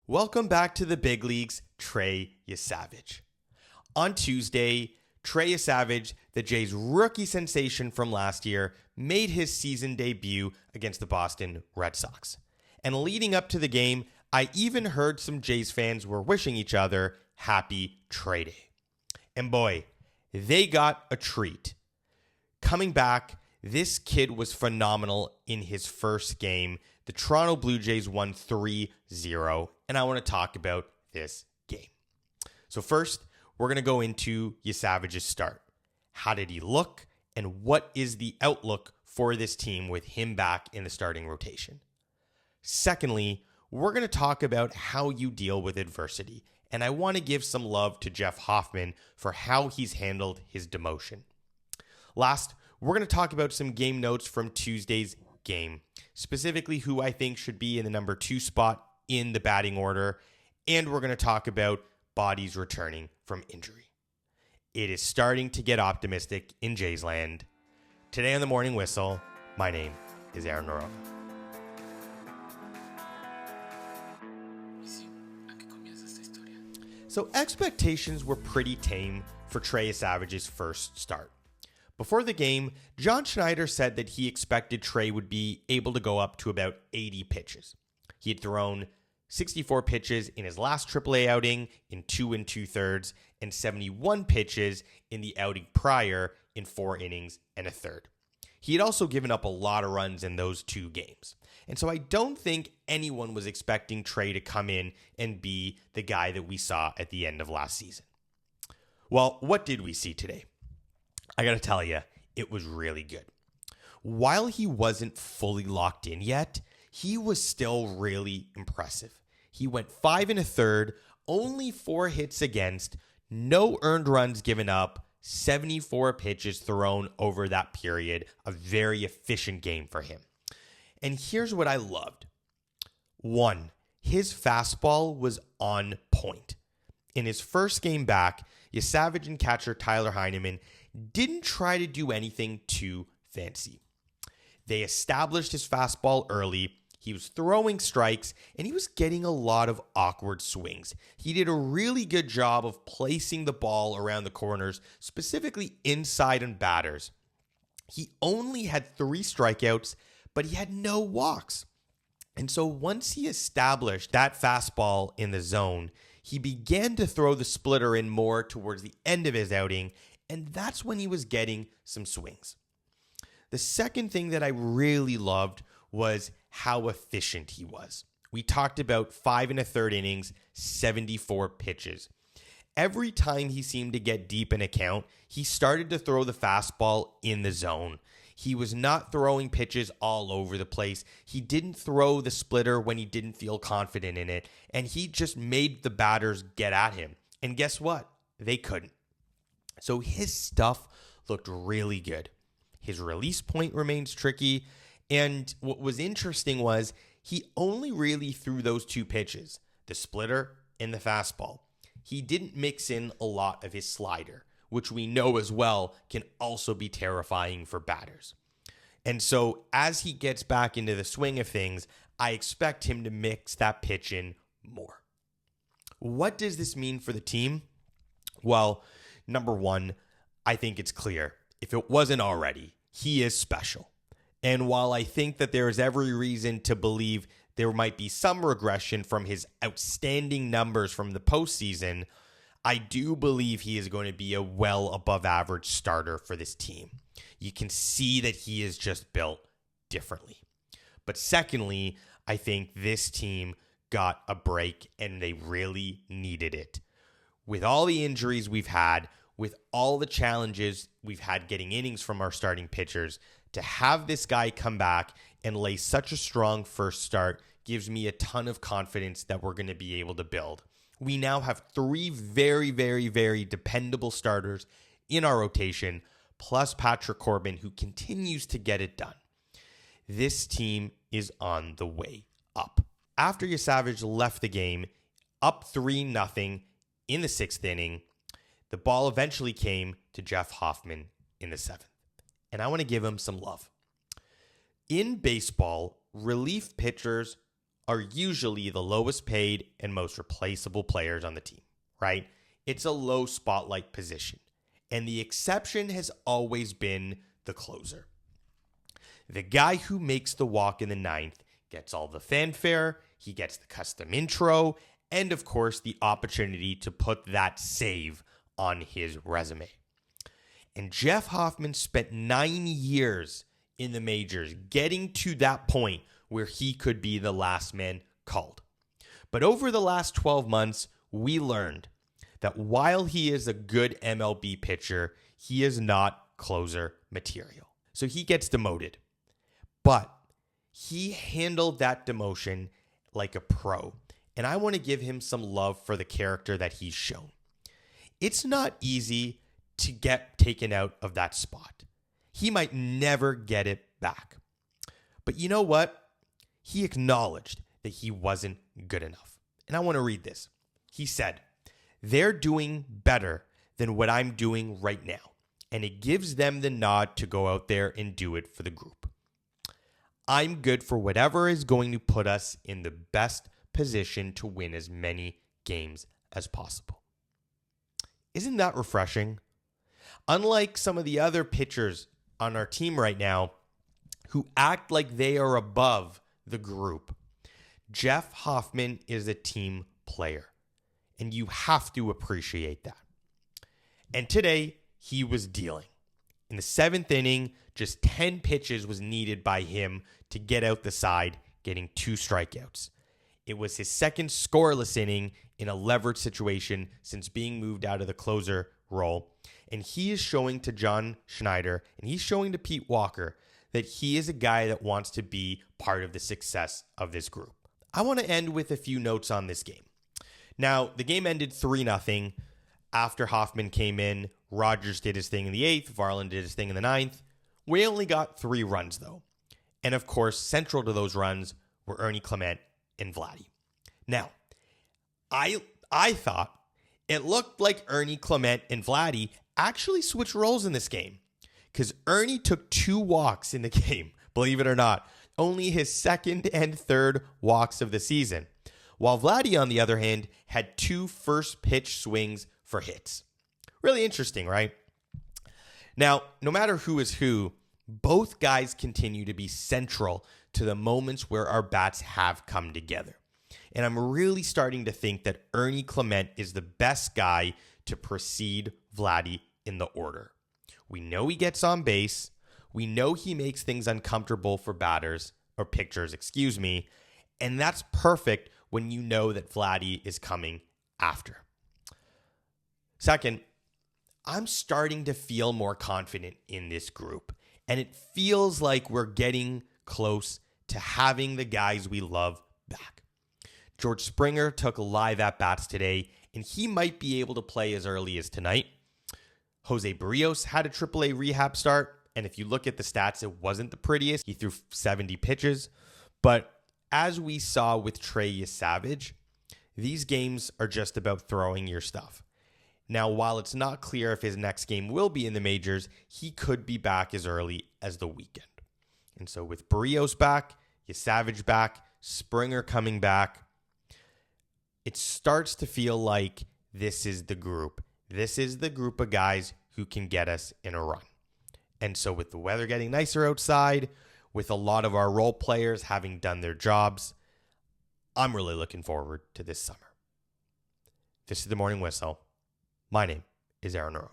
Welcome back to the big leagues, Trey Yesavage. On Tuesday, Trey Yesavage, the Jays' rookie sensation from last year, made his season debut against the Boston Red Sox. And leading up to the game, I even heard some Jays fans were wishing each other happy Trey Day. And boy, they got a treat. Coming back, this kid was phenomenal in his first game. The Toronto Blue Jays won 3-0, and I want to talk about this game. So first, we're going to go into Yesavage's start. How did he look, and what is the outlook for this team with him back in the starting rotation? Secondly, we're going to talk about how you deal with adversity, and I want to give some love to Jeff Hoffman for how he's handled his demotion. Last, we're going to talk about some game notes from Tuesday's game, specifically who I think should be in the number 2 spot in the batting order, and we're going to talk about bodies returning from injury. It is starting to get optimistic in Jays land. Today on the Morning Whistle, my name is Aaron Noronha. So expectations were pretty tame for Trey Yesavage's first start. Before the game, John Schneider said that he expected Trey would be able to go up to about 80 pitches. He had thrown 64 pitches in his last AAA outing in 2 2/3 and 71 pitches in the outing prior in 4 innings and a third. He had also given up a lot of runs in those 2 games. And so I don't think anyone was expecting Trey to come in and be the guy that we saw at the end of last season. Well, what did we see today? I got to tell you, it was really good. While he wasn't fully locked in yet, he was still really impressive. He went 5 1/3, only 4 hits against, no earned runs given up, 74 pitches thrown over that period. A very efficient game for him. And here's what I loved. 1, his fastball was on point. In his first game back, Yesavage and catcher Tyler Heineman didn't try to do anything too fancy. They established his fastball early. He was throwing strikes, and he was getting a lot of awkward swings. He did a really good job of placing the ball around the corners, specifically inside on batters. He only had 3 strikeouts, but he had no walks. And so once he established that fastball in the zone, he began to throw the splitter in more towards the end of his outing, and that's when he was getting some swings. The second thing that I really loved was how efficient he was. We talked about 5 1/3 innings, 74 pitches. Every time he seemed to get deep in a count, he started to throw the fastball in the zone. He was not throwing pitches all over the place. He didn't throw the splitter when he didn't feel confident in it, and he just made the batters get at him. And guess what? They couldn't. So his stuff looked really good. His release point remains tricky. And what was interesting was he only really threw those 2 pitches, the splitter and the fastball. He didn't mix in a lot of his slider, which we know as well can also be terrifying for batters. And so as he gets back into the swing of things, I expect him to mix that pitch in more. What does this mean for the team? Well, number 1, I think it's clear. If it wasn't already, he is special. And while I think that there is every reason to believe there might be some regression from his outstanding numbers from the postseason, I do believe he is going to be a well above average starter for this team. You can see that he is just built differently. But secondly, I think this team got a break and they really needed it. With all the injuries we've had, with all the challenges we've had getting innings from our starting pitchers, to have this guy come back and lay such a strong first start gives me a ton of confidence that we're going to be able to build. We now have 3 very, very, very dependable starters in our rotation, plus Patrick Corbin, who continues to get it done. This team is on the way up. After Yesavage left the game, up 3-0 in the 6th inning, the ball eventually came to Jeff Hoffman in the 7th. And I want to give him some love. In baseball, relief pitchers are usually the lowest paid and most replaceable players on the team, right? It's a low spotlight position. And the exception has always been the closer. The guy who makes the walk in the ninth gets all the fanfare, he gets the custom intro, and of course the opportunity to put that save on his resume. And Jeff Hoffman spent 9 years in the majors getting to that point where he could be the last man called. But over the last 12 months, we learned that while he is a good MLB pitcher, he is not closer material. So he gets demoted. But he handled that demotion like a pro. And I want to give him some love for the character that he's shown. It's not easy to get taken out of that spot. He might never get it back. But you know what? He acknowledged that he wasn't good enough. And I want to read this. He said, "They're doing better than what I'm doing right now. And it gives them the nod to go out there and do it for the group. I'm good for whatever is going to put us in the best position to win as many games as possible." Isn't that refreshing? Unlike some of the other pitchers on our team right now who act like they are above the group, Jeff Hoffman is a team player, and you have to appreciate that. And today, he was dealing. In the 7th inning, just 10 pitches was needed by him to get out the side, getting 2 strikeouts. It was his second scoreless inning in a leverage situation since being moved out of the closer role. And he is showing to John Schneider and he's showing to Pete Walker that he is a guy that wants to be part of the success of this group. I want to end with a few notes on this game. Now, the game ended 3-0 after Hoffman came in. Rogers did his thing in the 8th. Varland did his thing in the 9th. We only got 3 runs, though. And of course, central to those runs were Ernie Clement and Vladdy. Now, I thought it looked like Ernie Clement and Vladdy actually switched roles in this game because Ernie took 2 walks in the game, believe it or not. Only his 2nd and 3rd walks of the season. While Vladdy, on the other hand, had 2 first pitch swings for hits. Really interesting, right? Now, no matter who is who, both guys continue to be central to the moments where our bats have come together. And I'm really starting to think that Ernie Clement is the best guy to precede Vladdy in the order. We know he gets on base. We know he makes things uncomfortable for batters, or pitchers, and that's perfect when you know that Vladdy is coming after. Second, I'm starting to feel more confident in this group, and it feels like we're getting close to having the guys we love back. George Springer took live at-bats today, and he might be able to play as early as tonight. Jose Barrios had a AAA rehab start, and if you look at the stats, it wasn't the prettiest. He threw 70 pitches, but as we saw with Trey Yesavage, these games are just about throwing your stuff. Now, while it's not clear if his next game will be in the majors, he could be back as early as the weekend. And so with Barrios back, Yesavage back, Springer coming back, it starts to feel like this is the group. This is the group of guys who can get us in a run. And so with the weather getting nicer outside, with a lot of our role players having done their jobs, I'm really looking forward to this summer. This is The Morning Whistle. My name is Aaron Arona.